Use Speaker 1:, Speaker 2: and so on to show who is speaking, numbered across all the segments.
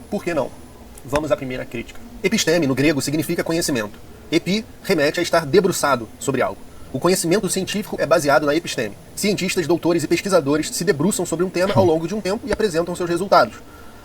Speaker 1: por que não? Vamos à primeira crítica. Episteme, no grego, significa conhecimento. Epi remete a estar debruçado sobre algo. O conhecimento científico é baseado na episteme. Cientistas, doutores e pesquisadores se debruçam sobre um tema ao longo de um tempo e apresentam seus resultados.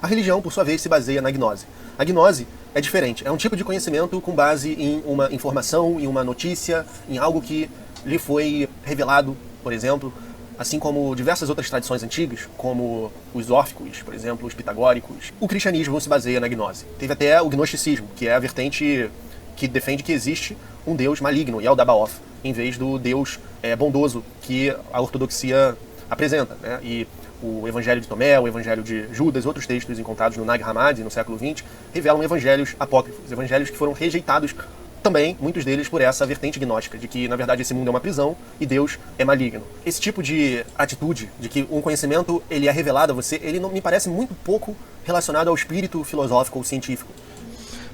Speaker 1: A religião, por sua vez, se baseia na gnose. A gnose é diferente. É um tipo de conhecimento com base em uma informação, em uma notícia, em algo que lhe foi revelado, por exemplo, assim como diversas outras tradições antigas, como os órficos, por exemplo, os pitagóricos. O cristianismo se baseia na gnose. Teve até o gnosticismo, que é a vertente que defende que existe um deus maligno, Yaldabaoth, em vez do deus bondoso que a ortodoxia apresenta, né? E o Evangelho de Tomé, o Evangelho de Judas, outros textos encontrados no Nag Hammadi, no século XX, revelam evangelhos apócrifos, evangelhos que foram rejeitados também, muitos deles, por essa vertente gnóstica, de que, na verdade, esse mundo é uma prisão e Deus é maligno. Esse tipo de atitude, de que um conhecimento ele é revelado a você, ele não me parece muito pouco relacionado ao espírito filosófico ou científico.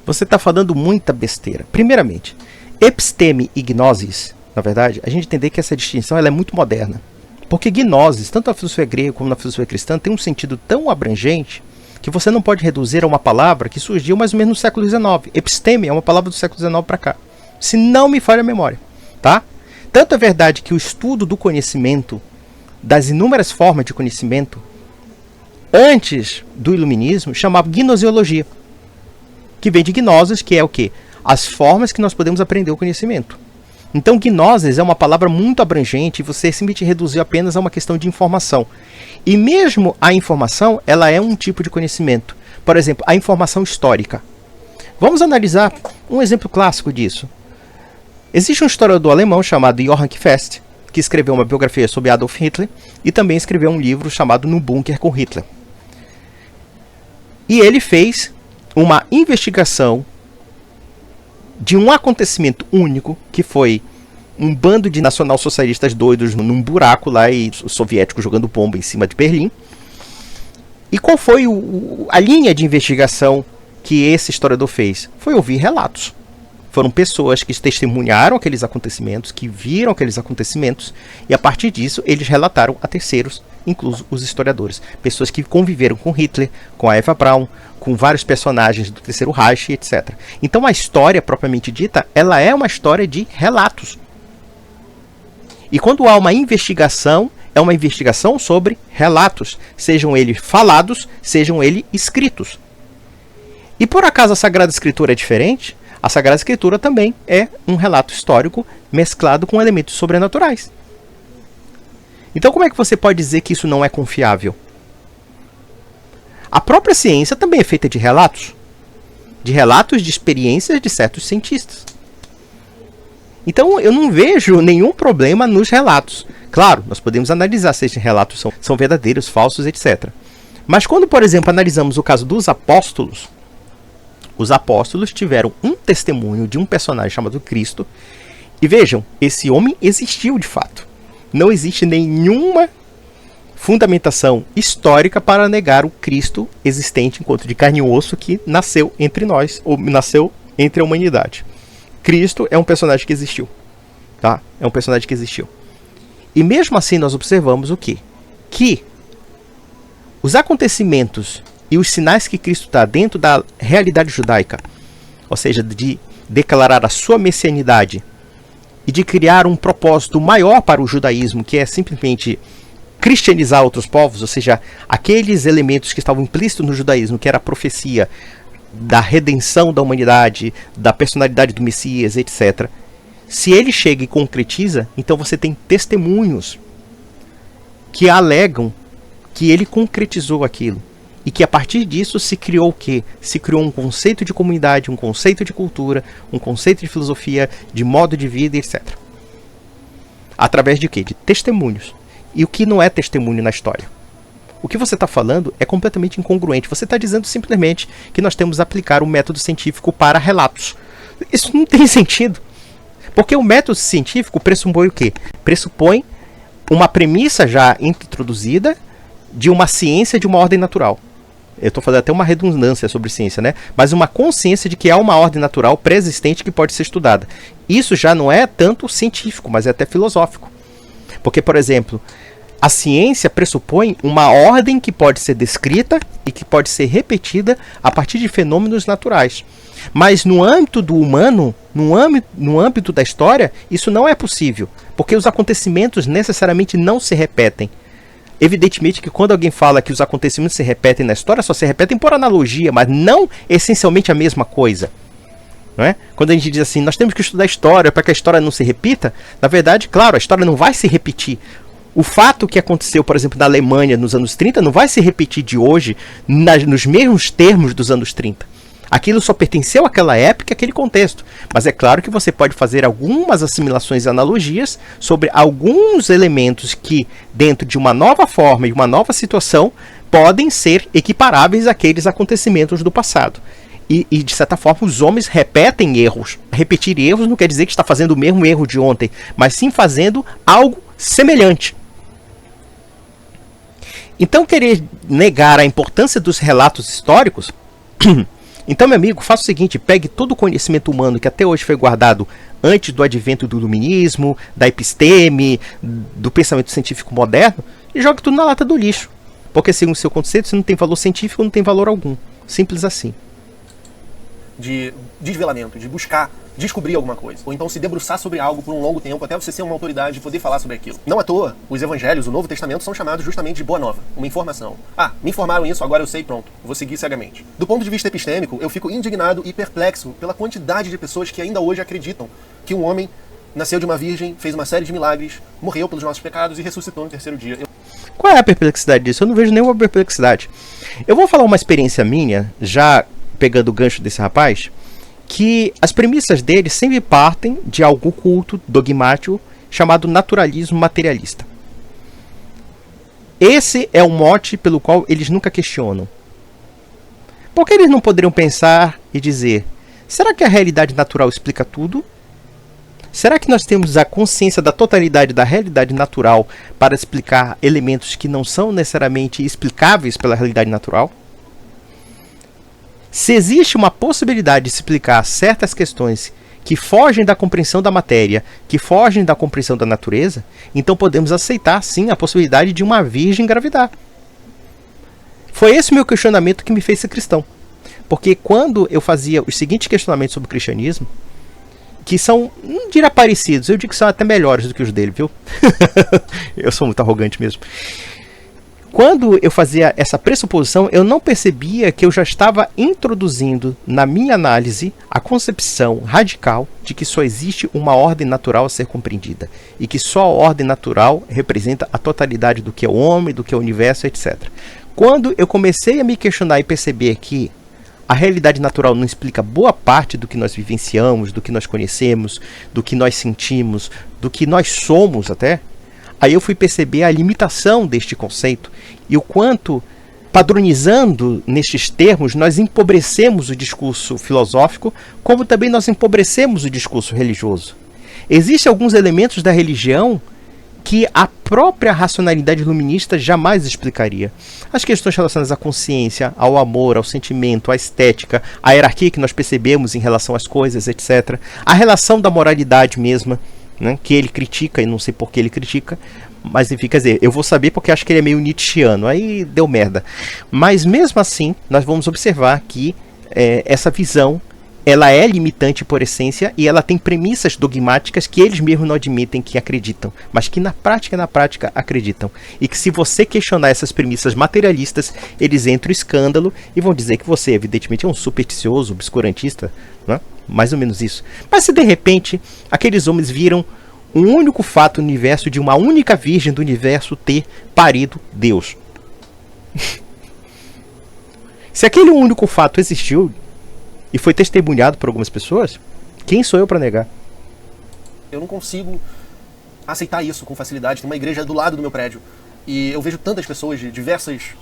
Speaker 2: Você está falando muita besteira. Primeiramente, episteme e gnosis, na verdade, a gente entender que essa distinção ela é muito moderna. Porque gnosis, tanto na filosofia grega como na filosofia cristã, tem um sentido tão abrangente que você não pode reduzir a uma palavra que surgiu mais ou menos no século XIX. Episteme é uma palavra do século XIX para cá. Se não me falha a memória, tá? Tanto é verdade que o estudo do conhecimento, das inúmeras formas de conhecimento, antes do iluminismo, chamava gnosiologia, que vem de gnosis, que é o quê? As formas que nós podemos aprender o conhecimento. Então, gnosis é uma palavra muito abrangente e você simplesmente reduziu apenas a uma questão de informação. E mesmo a informação, ela é um tipo de conhecimento. Por exemplo, a informação histórica. Vamos analisar um exemplo clássico disso. Existe um historiador alemão chamado Johann Kefest, que escreveu uma biografia sobre Adolf Hitler e também escreveu um livro chamado No Bunker com Hitler. E ele fez uma investigação de um acontecimento único, que foi um bando de nacionalsocialistas doidos num buraco lá e os soviéticos jogando bomba em cima de Berlim. E qual foi a linha de investigação que esse historiador fez? Foi ouvir relatos. Foram pessoas que testemunharam aqueles acontecimentos, que viram aqueles acontecimentos, e a partir disso eles relataram a terceiros, incluso os historiadores. Pessoas que conviveram com Hitler, com a Eva Braun, com vários personagens do Terceiro Reich, etc. Então a história propriamente dita, ela é uma história de relatos. E quando há uma investigação, é uma investigação sobre relatos, sejam eles falados, sejam eles escritos. E por acaso a Sagrada Escritura é diferente? A Sagrada Escritura também é um relato histórico mesclado com elementos sobrenaturais. Então como é que você pode dizer que isso não é confiável? A própria ciência também é feita de relatos de experiências de certos cientistas. Então eu não vejo nenhum problema nos relatos. Claro, nós podemos analisar se esses relatos são verdadeiros, falsos, etc. Mas quando, por exemplo, analisamos o caso dos apóstolos, os apóstolos tiveram um testemunho de um personagem chamado Cristo. E vejam, esse homem existiu de fato. Não existe nenhuma fundamentação histórica para negar o Cristo existente enquanto de carne e osso que nasceu entre nós, ou nasceu entre a humanidade. Cristo é um personagem que existiu. Tá? É um personagem que existiu. E mesmo assim nós observamos o quê? Que os acontecimentos e os sinais que Cristo dá dentro da realidade judaica, ou seja, de declarar a sua messianidade e de criar um propósito maior para o judaísmo, que é simplesmente cristianizar outros povos, ou seja, aqueles elementos que estavam implícitos no judaísmo, que era a profecia da redenção da humanidade, da personalidade do Messias, etc. Se ele chega e concretiza, então você tem testemunhos que alegam que ele concretizou aquilo. E que a partir disso se criou o quê? Se criou um conceito de comunidade, um conceito de cultura, um conceito de filosofia, de modo de vida, etc. Através de quê? De testemunhos. E o que não é testemunho na história? O que você está falando é completamente incongruente. Você está dizendo simplesmente que nós temos que aplicar o método científico para relatos. Isso não tem sentido. Porque o método científico pressupõe o quê? Pressupõe uma premissa já introduzida de uma ciência de uma ordem natural. Eu estou fazendo até uma redundância sobre ciência, né? Mas uma consciência de que há uma ordem natural pré-existente que pode ser estudada. Isso já não é tanto científico, mas é até filosófico. Porque, por exemplo, A ciência pressupõe uma ordem que pode ser descrita e que pode ser repetida a partir de fenômenos naturais. Mas no âmbito do humano, no âmbito da história, isso não é possível, porque os acontecimentos necessariamente não se repetem. Evidentemente que quando alguém fala que os acontecimentos se repetem na história, só se repetem por analogia, mas não essencialmente a mesma coisa. Não é? Quando a gente diz assim, nós temos que estudar história para que a história não se repita, na verdade, claro, a história não vai se repetir. O fato que aconteceu, por exemplo, na Alemanha nos anos 30 não vai se repetir de hoje nos mesmos termos dos anos 30. Aquilo só pertenceu àquela época, àquele contexto. Mas é claro que você pode fazer algumas assimilações e analogias sobre alguns elementos que, dentro de uma nova forma e uma nova situação, podem ser equiparáveis àqueles acontecimentos do passado. E, de certa forma, os homens repetem erros. Repetir erros não quer dizer que está fazendo o mesmo erro de ontem, mas sim fazendo algo semelhante. Então, querer negar a importância dos relatos históricos... Então, meu amigo, faça o seguinte, pegue todo o conhecimento humano que até hoje foi guardado antes do advento do iluminismo, da episteme, do pensamento científico moderno, e jogue tudo na lata do lixo. Porque, segundo o seu conceito, se não tem valor científico, não tem valor algum. Simples assim.
Speaker 1: De desvelamento, de buscar descobrir alguma coisa. Ou então se debruçar sobre algo por um longo tempo até você ser uma autoridade e poder falar sobre aquilo. Não à toa, os evangelhos, o Novo Testamento, são chamados justamente de boa nova, uma informação. Ah, me informaram isso, agora eu sei, pronto, vou seguir cegamente. Do ponto de vista epistêmico, eu fico indignado e perplexo pela quantidade de pessoas que ainda hoje acreditam que um homem nasceu de uma virgem, fez uma série de milagres, morreu pelos nossos pecados e ressuscitou no terceiro dia.
Speaker 2: Qual é a perplexidade disso? Eu não vejo nenhuma perplexidade. Eu vou falar uma experiência minha, já pegando o gancho desse rapaz, que as premissas dele sempre partem de algum culto dogmático chamado naturalismo materialista. Esse é o mote pelo qual eles nunca questionam. Por que eles não poderiam pensar e dizer, será que a realidade natural explica tudo? Será que nós temos a consciência da totalidade da realidade natural para explicar elementos que não são necessariamente explicáveis pela realidade natural? Se existe uma possibilidade de explicar certas questões que fogem da compreensão da matéria, que fogem da compreensão da natureza, então podemos aceitar, sim, a possibilidade de uma virgem engravidar. Foi esse o meu questionamento que me fez ser cristão. Porque quando eu fazia os seguintes questionamentos sobre o cristianismo, que são, não diria parecidos, eu digo que são até melhores do que os dele, viu? Eu sou muito arrogante mesmo. Quando eu fazia essa pressuposição, eu não percebia que eu já estava introduzindo na minha análise a concepção radical de que só existe uma ordem natural a ser compreendida e que só a ordem natural representa a totalidade do que é o homem, do que é o universo, etc. Quando eu comecei a me questionar e perceber que a realidade natural não explica boa parte do que nós vivenciamos, do que nós conhecemos, do que nós sentimos, do que nós somos até, aí eu fui perceber a limitação deste conceito e o quanto, padronizando nestes termos, nós empobrecemos o discurso filosófico, como também nós empobrecemos o discurso religioso. Existem alguns elementos da religião que a própria racionalidade iluminista jamais explicaria. As questões relacionadas à consciência, ao amor, ao sentimento, à estética, à hierarquia que nós percebemos em relação às coisas, etc. A relação da moralidade mesma, né, que ele critica, e não sei por que ele critica, mas enfim, quer dizer, eu vou saber porque acho que ele é meio nietzschiano, aí deu merda. Mas mesmo assim, nós vamos observar que essa visão, ela é limitante por essência e ela tem premissas dogmáticas que eles mesmos não admitem que acreditam, mas que na prática acreditam. E que se você questionar essas premissas materialistas, eles entram em escândalo e vão dizer que você, evidentemente, é um supersticioso, obscurantista, né? Mais ou menos isso. Mas se de repente aqueles homens viram um único fato no universo de uma única virgem do universo ter parido Deus. Se aquele único fato existiu e foi testemunhado por algumas pessoas, quem sou eu para negar?
Speaker 1: Eu não consigo aceitar isso com facilidade. Tem uma igreja do lado do meu prédio e eu vejo tantas pessoas de diversas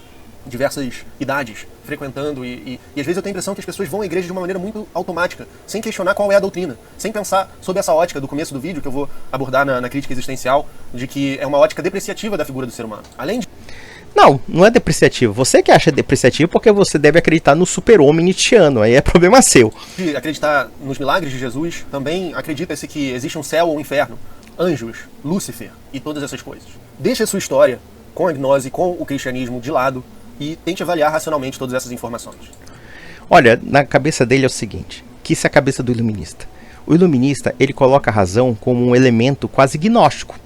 Speaker 1: idades frequentando e às vezes eu tenho a impressão que as pessoas vão à igreja de uma maneira muito automática, sem questionar qual é a doutrina, sem pensar sob essa ótica do começo do vídeo que eu vou abordar na crítica existencial, de que é uma ótica depreciativa da figura do ser humano. Além de...
Speaker 2: Não é depreciativo. Você que acha depreciativo porque você deve acreditar no super-homem nietzschiano, aí é problema seu.
Speaker 1: De acreditar nos milagres de Jesus, também acredita-se que existe um céu ou um inferno. anjos, Lúcifer e todas essas coisas. Deixe a sua história com a gnose, com o cristianismo de lado e tente avaliar racionalmente todas essas informações.
Speaker 2: Olha, na cabeça dele é o seguinte, que isso é a cabeça do iluminista. O iluminista, ele coloca a razão como um elemento quase gnóstico.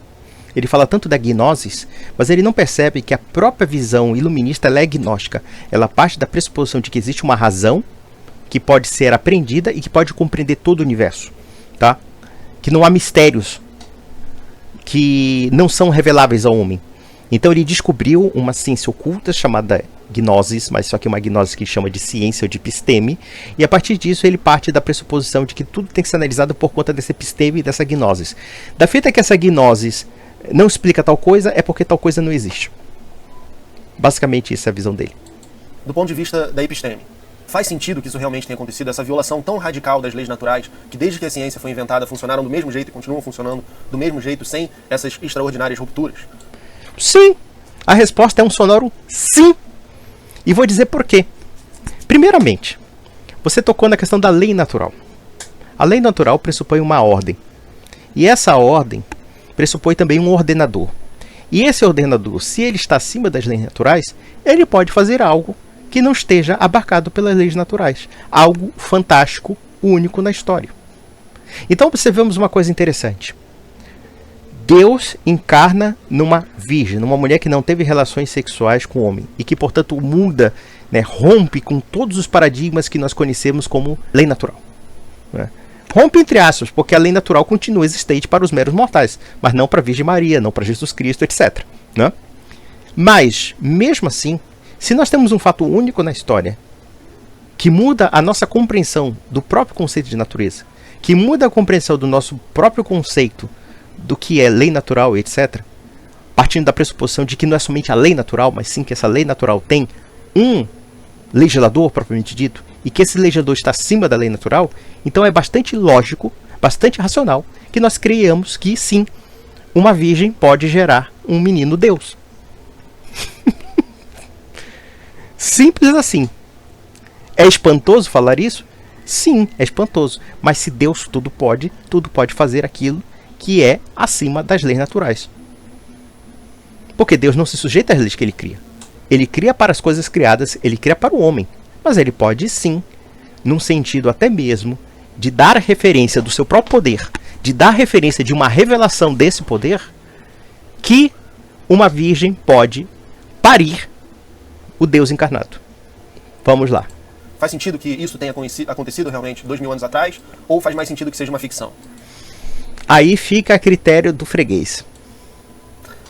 Speaker 2: Ele fala tanto da gnosis, mas ele não percebe que a própria visão iluminista ela é gnóstica. Ela parte da pressuposição de que existe uma razão que pode ser aprendida e que pode compreender todo o universo, tá? Que não há mistérios que não são reveláveis ao homem. Então ele descobriu uma ciência oculta chamada gnosis, mas só que uma gnosis que chama de ciência ou de episteme, e a partir disso ele parte da pressuposição de que tudo tem que ser analisado por conta desse episteme e dessa gnosis. Da feita que essa gnosis não explica tal coisa, é porque tal coisa não existe. Basicamente essa é a visão dele.
Speaker 1: Do ponto de vista da episteme, faz sentido que isso realmente tenha acontecido, essa violação tão radical das leis naturais, que desde que a ciência foi inventada funcionaram do mesmo jeito e continuam funcionando do mesmo jeito, sem essas extraordinárias rupturas?
Speaker 2: Sim! A resposta é um sonoro sim! E vou dizer por quê. Primeiramente, você tocou na questão da lei natural. A lei natural pressupõe uma ordem. E essa ordem pressupõe também um ordenador. E esse ordenador, se ele está acima das leis naturais, ele pode fazer algo que não esteja abarcado pelas leis naturais. Algo fantástico, único na história. Então observamos uma coisa interessante. Deus encarna numa virgem, numa mulher que não teve relações sexuais com o homem. E que, portanto, muda, né, rompe com todos os paradigmas que nós conhecemos como lei natural. Né? Rompe entre aspas, porque a lei natural continua existente para os meros mortais. Mas não para a Virgem Maria, não para Jesus Cristo, etc. Né? Mas, mesmo assim, se nós temos um fato único na história, que muda a nossa compreensão do próprio conceito de natureza, que muda a compreensão do nosso próprio conceito do que é lei natural, etc., partindo da pressuposição de que não é somente a lei natural, mas sim que essa lei natural tem um legislador, propriamente dito, e que esse legislador está acima da lei natural, então é bastante lógico, bastante racional, que nós creiamos que, sim, uma virgem pode gerar um menino Deus. Simples assim. É espantoso falar isso? Sim, é espantoso. Mas se Deus tudo pode fazer aquilo que é acima das leis naturais. Porque Deus não se sujeita às leis que ele cria. Ele cria para as coisas criadas, ele cria para o homem. Mas ele pode sim, num sentido até mesmo de dar referência do seu próprio poder, de dar referência de uma revelação desse poder, que uma virgem pode parir o Deus encarnado. Vamos lá.
Speaker 1: Faz sentido que isso tenha acontecido realmente 2000 anos atrás? Ou faz mais sentido que seja uma ficção?
Speaker 2: Aí fica a critério do freguês.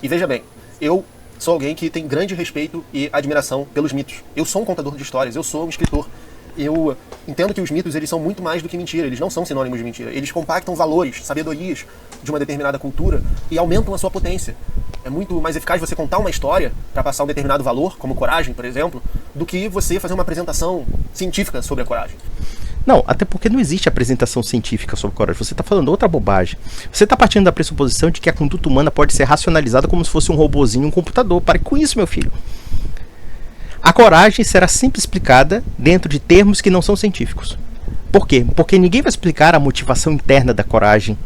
Speaker 1: E veja bem, eu sou alguém que tem grande respeito e admiração pelos mitos. Eu sou um contador de histórias, eu sou um escritor. Eu entendo que os mitos eles são muito mais do que mentira, eles não são sinônimos de mentira. Eles compactam valores, sabedorias de uma determinada cultura e aumentam a sua potência. É muito mais eficaz você contar uma história para passar um determinado valor, como coragem, por exemplo, do que você fazer uma apresentação científica sobre a coragem.
Speaker 2: Não, até porque não existe apresentação científica sobre coragem. Você está falando outra bobagem. Você está partindo da pressuposição de que a conduta humana pode ser racionalizada como se fosse um robozinho, um computador. Pare com isso, meu filho. A coragem será sempre explicada dentro de termos que não são científicos. Por quê? Porque ninguém vai explicar a motivação interna da coragem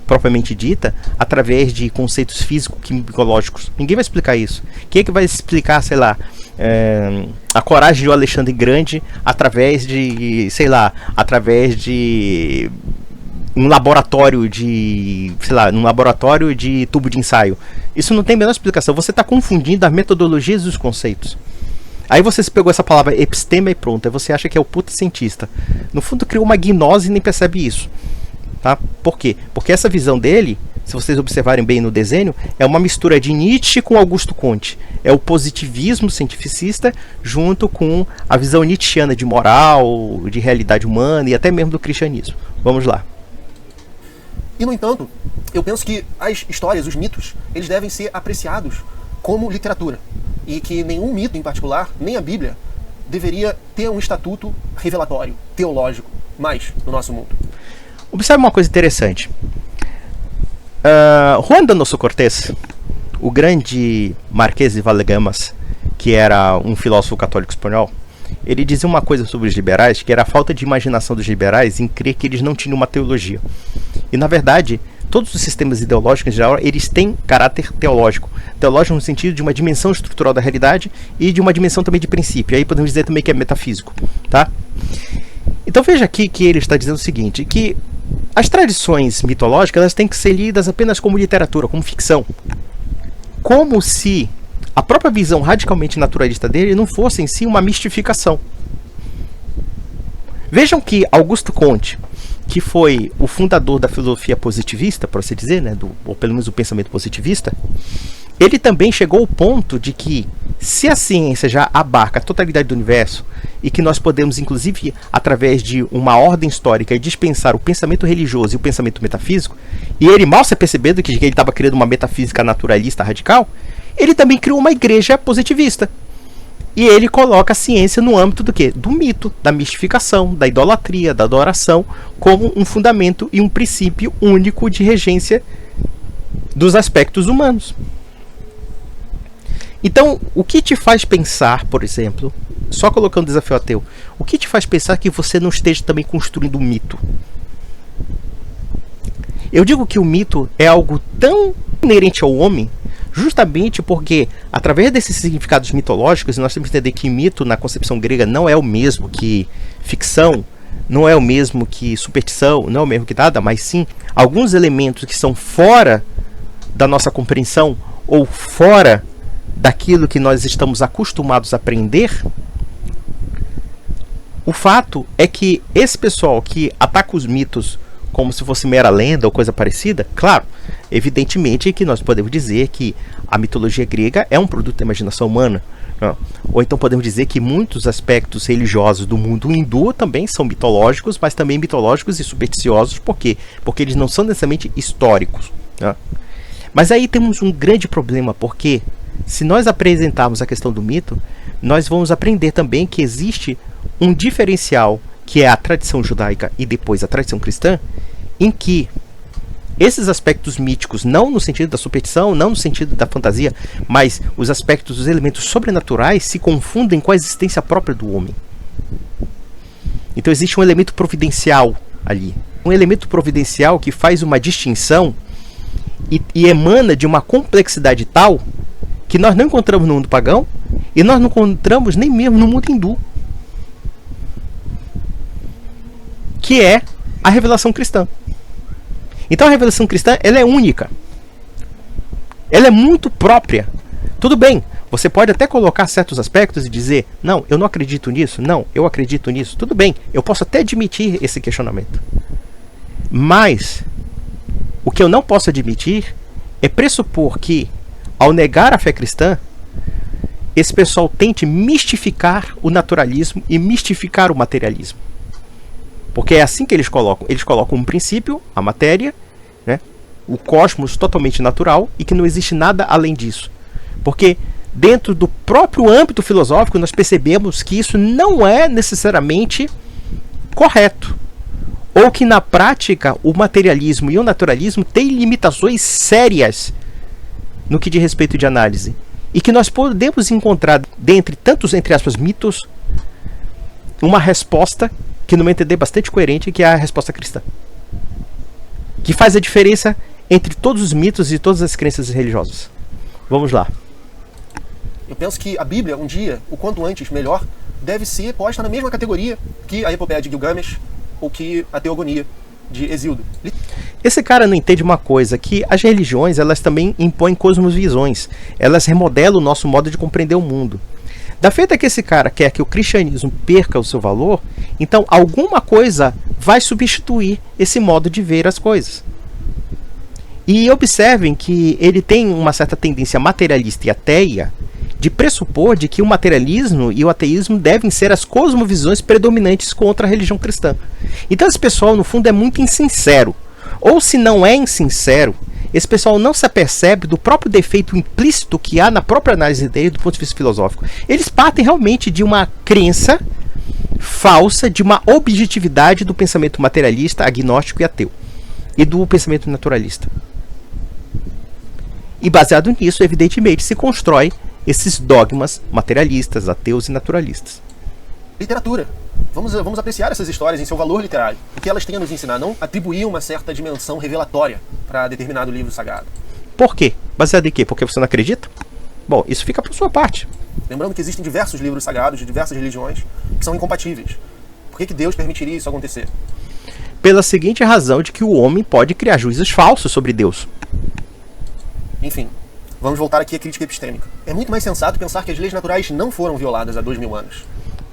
Speaker 2: propriamente dita através de conceitos físico-químicos. Ninguém vai explicar isso. Quem é que vai explicar, sei lá, a coragem de Alexandre Grande através de, sei lá, através de um laboratório de, sei lá, num laboratório de tubo de ensaio? Isso não tem a menor explicação. Você está confundindo as metodologias e os conceitos. Aí você se pegou essa palavra epistema e pronto. Aí você acha que é o puta cientista. No fundo criou uma gnose e nem percebe isso. Tá? Por quê? Porque essa visão dele, se vocês observarem bem no desenho, é uma mistura de Nietzsche com Augusto Comte. É o positivismo cientificista junto com a visão nietzschiana de moral, de realidade humana e até mesmo do cristianismo. Vamos lá.
Speaker 1: E, no entanto, eu penso que as histórias, os mitos, eles devem ser apreciados como literatura. E que nenhum mito em particular, nem a Bíblia, deveria ter um estatuto revelatório, teológico, mais no nosso mundo.
Speaker 2: Observe uma coisa interessante. Juan Donoso Cortés, o grande Marquês de Valdagamas, que era um filósofo católico espanhol, ele dizia uma coisa sobre os liberais, que era a falta de imaginação dos liberais em crer que eles não tinham uma teologia. E, na verdade, todos os sistemas ideológicos em geral, eles têm caráter teológico. Teológico no sentido de uma dimensão estrutural da realidade e de uma dimensão também de princípio. Aí podemos dizer também que é metafísico, tá? Então veja aqui que ele está dizendo o seguinte, que as tradições mitológicas elas têm que ser lidas apenas como literatura, como ficção. Como se a própria visão radicalmente naturalista dele não fosse em si uma mistificação. Vejam que Augusto Comte, que foi o fundador da filosofia positivista, por assim dizer, né, ou pelo menos do pensamento positivista, ele também chegou ao ponto de que, se a ciência já abarca a totalidade do universo, e que nós podemos, inclusive, através de uma ordem histórica, dispensar o pensamento religioso e o pensamento metafísico, e ele mal se percebendo que ele estava criando uma metafísica naturalista radical, ele também criou uma igreja positivista. E ele coloca a ciência no âmbito do quê? Do mito, da mistificação, da idolatria, da adoração, como um fundamento e um princípio único de regência dos aspectos humanos. Então, o que te faz pensar, por exemplo, só colocando o desafio ateu, o que te faz pensar que você não esteja também construindo um mito? Eu digo que o mito é algo tão inerente ao homem, justamente porque, através desses significados mitológicos, nós temos que entender que mito, na concepção grega, não é o mesmo que ficção, não é o mesmo que superstição, não é o mesmo que nada, mas sim alguns elementos que são fora da nossa compreensão ou fora daquilo que nós estamos acostumados a aprender. O fato é que esse pessoal que ataca os mitos como se fosse mera lenda ou coisa parecida, claro, evidentemente que nós podemos dizer que a mitologia grega é um produto da imaginação humana, não? Ou então podemos dizer que muitos aspectos religiosos do mundo hindu também são mitológicos, mas também mitológicos e supersticiosos. Por quê? Porque eles não são necessariamente históricos, não? Mas aí temos um grande problema, porque se nós apresentarmos a questão do mito, nós vamos aprender também que existe um diferencial, que é a tradição judaica e depois a tradição cristã, em que esses aspectos míticos, não no sentido da superstição, não no sentido da fantasia, mas os aspectos dos elementos sobrenaturais se confundem com a existência própria do homem. Então existe um elemento providencial ali. Um elemento providencial que faz uma distinção e emana de uma complexidade tal que nós não encontramos no mundo pagão e nós não encontramos nem mesmo no mundo hindu, que é a revelação cristã. Então a revelação cristã, ela é única. Ela é muito própria. Tudo bem, você pode até colocar certos aspectos e dizer, não, eu não acredito nisso, não, eu acredito nisso. Tudo bem, eu posso até admitir esse questionamento. Mas o que eu não posso admitir é pressupor que, ao negar a fé cristã, esse pessoal tente mistificar o naturalismo e mistificar o materialismo. Porque é assim que eles colocam. Eles colocam um princípio, a matéria, né, o cosmos totalmente natural e que não existe nada além disso. Porque dentro do próprio âmbito filosófico nós percebemos que isso não é necessariamente correto. Ou que na prática o materialismo e o naturalismo têm limitações sérias no que diz respeito de análise. E que nós podemos encontrar, dentre tantos, entre aspas, mitos, uma resposta que, no meu entender, é bastante coerente, que é a resposta cristã. Que faz a diferença entre todos os mitos e todas as crenças religiosas. Vamos lá.
Speaker 1: Eu penso que a Bíblia, um dia, o quanto antes, melhor, deve ser posta na mesma categoria que a epopeia de Gilgamesh ou que a teogonia de Hesíodo.
Speaker 2: Esse cara não entende uma coisa, que as religiões, elas também impõem cosmovisões. Elas remodelam o nosso modo de compreender o mundo. Da feita que esse cara quer que o cristianismo perca o seu valor, então alguma coisa vai substituir esse modo de ver as coisas. E observem que ele tem uma certa tendência materialista e ateia de pressupor de que o materialismo e o ateísmo devem ser as cosmovisões predominantes contra a religião cristã. Então esse pessoal, no fundo, é muito insincero. Ou se não é insincero, esse pessoal não se apercebe do próprio defeito implícito que há na própria análise dele do ponto de vista filosófico. Eles partem realmente de uma crença falsa, de uma objetividade do pensamento materialista, agnóstico e ateu. E do pensamento naturalista. E baseado nisso, evidentemente, se constrói esses dogmas materialistas, ateus e naturalistas.
Speaker 1: Literatura. Vamos apreciar essas histórias em seu valor literário, o que elas têm a nos ensinar, não atribuir uma certa dimensão revelatória para determinado livro sagrado.
Speaker 2: Por quê? Baseado em quê? Porque você não acredita? Bom, isso fica por sua parte.
Speaker 1: Lembrando que existem diversos livros sagrados de diversas religiões que são incompatíveis. Por que Deus permitiria isso acontecer?
Speaker 2: Pela seguinte razão de que o homem pode criar juízos falsos sobre Deus.
Speaker 1: Enfim, vamos voltar aqui à crítica epistêmica. É muito mais sensato pensar que as leis naturais não foram violadas há 2000 anos.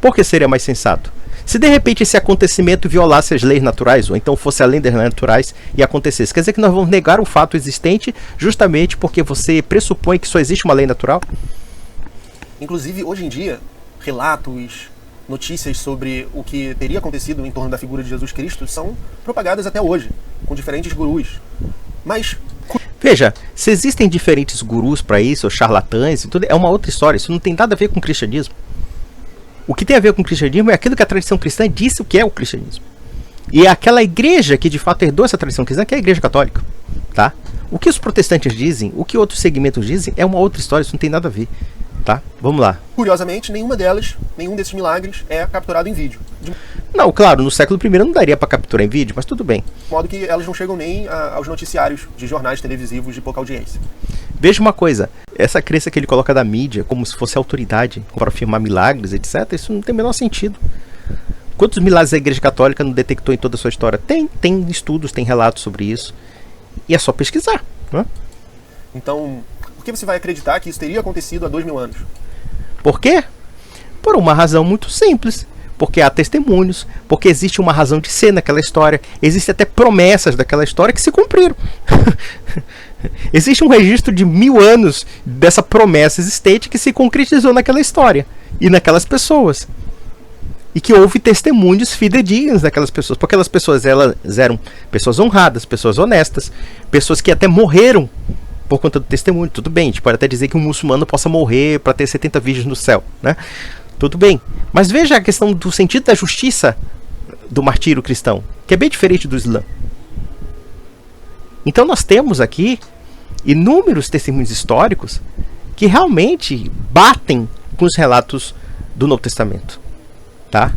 Speaker 2: Por que seria mais sensato? Se de repente esse acontecimento violasse as leis naturais, ou então fosse além das leis naturais e acontecesse, quer dizer que nós vamos negar um fato existente justamente porque você pressupõe que só existe uma lei natural?
Speaker 1: Inclusive, hoje em dia, relatos, notícias sobre o que teria acontecido em torno da figura de Jesus Cristo são propagadas até hoje, com diferentes gurus. Mas...
Speaker 2: Veja, se existem diferentes gurus para isso, ou charlatães e tudo, é uma outra história, isso não tem nada a ver com o cristianismo. O que tem a ver com o cristianismo é aquilo que a tradição cristã disse o que é o cristianismo. E é aquela igreja que de fato herdou essa tradição cristã, que é a igreja católica. Tá? O que os protestantes dizem, o que outros segmentos dizem, é uma outra história, isso não tem nada a ver. Tá? Vamos lá.
Speaker 1: Curiosamente, nenhum desses milagres é capturado em vídeo.
Speaker 2: Não, claro, no século I não daria para capturar em vídeo, mas tudo bem.
Speaker 1: De modo que elas não chegam nem aos noticiários de jornais televisivos de pouca audiência.
Speaker 2: Veja uma coisa, essa crença que ele coloca da mídia como se fosse autoridade para afirmar milagres, etc., isso não tem o menor sentido. Quantos milagres a Igreja Católica não detectou em toda a sua história? Tem estudos, tem relatos sobre isso. E é só pesquisar. Né?
Speaker 1: Então, por que você vai acreditar que isso teria acontecido há 2000 anos?
Speaker 2: Por quê? Por uma razão muito simples. Porque há testemunhos, porque existe uma razão de ser naquela história, existem até promessas daquela história que se cumpriram. Existe um registro de 1000 anos dessa promessa existente que se concretizou naquela história e naquelas pessoas. E que houve testemunhos fidedignos daquelas pessoas, porque aquelas pessoas elas eram pessoas honradas, pessoas honestas, pessoas que até morreram por conta do testemunho. Tudo bem, a gente pode até dizer que um muçulmano possa morrer para ter 70 virgens no céu, né? Tudo bem, mas veja a questão do sentido da justiça do martírio cristão, que é bem diferente do Islã. Então nós temos aqui inúmeros testemunhos históricos que realmente batem com os relatos do Novo Testamento, tá?